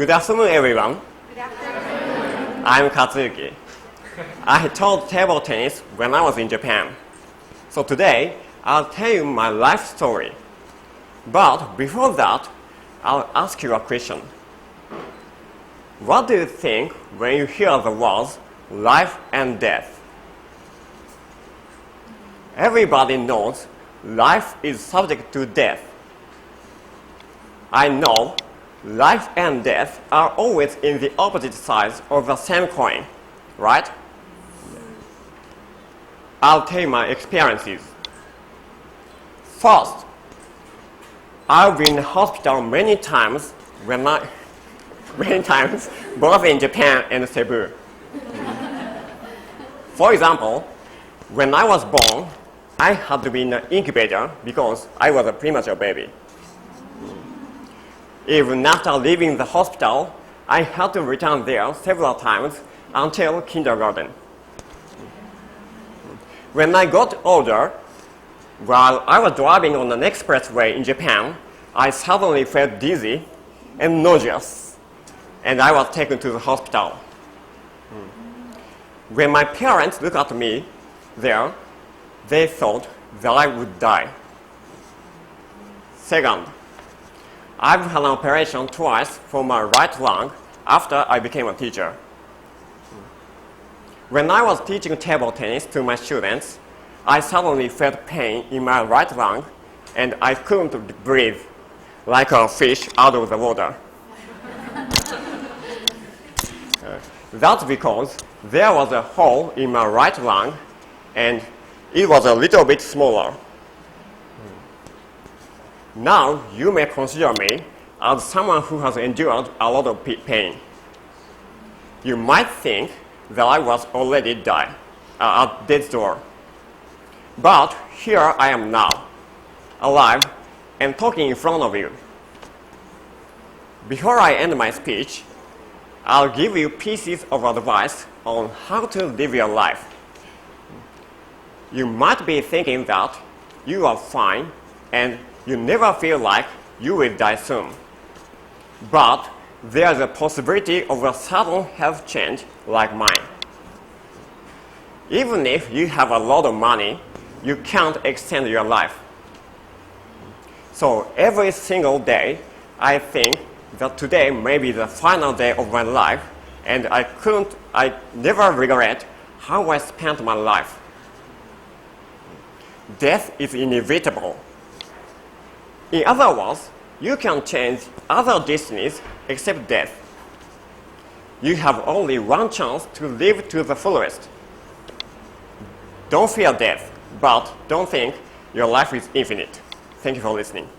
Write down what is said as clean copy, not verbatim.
Good afternoon, everyone. Good afternoon. I'm Katsuyuki. I taught table tennis when I was in Japan. So today, I'll tell you my life story. But before that, I'll ask you a question. What do you think when you hear the words life and death? Everybody knows life is subject to death. I know life and death are always in the opposite sides of the same coin, right? I'll tell you my experiences. First, I've been in the hospital many times, both in Japan and Cebu. For example, when I was born, I had to be in an incubator because I was a premature baby. Even after leaving the hospital, I had to return there several times until kindergarten. When I got older, while I was driving on an expressway in Japan, I suddenly felt dizzy and nauseous, and I was taken to the hospital. When my parents looked at me there, they thought that I would die. Second, I've had an operation twice for my right lung after I became a teacher. When I was teaching table tennis to my students, I suddenly felt pain in my right lung and I couldn't breathe like a fish out of the water. That's because there was a hole in my right lung and it was a little bit smaller. Now you may consider me as someone who has endured a lot of pain. You might think that I was already at death's door. But here I am now, alive and talking in front of you. Before I end my speech, I'll give you pieces of advice on how to live your life. You might be thinking that you are fine and you never feel like you will die soon. But there is a possibility of a sudden health change like mine. Even if you have a lot of money, you can't extend your life. So every single day, I think that today may be the final day of my life, and I never regret how I spent my life. Death is inevitable. In other words, you can change other destinies except death. You have only one chance to live to the fullest. Don't fear death, but don't think your life is infinite. Thank you for listening.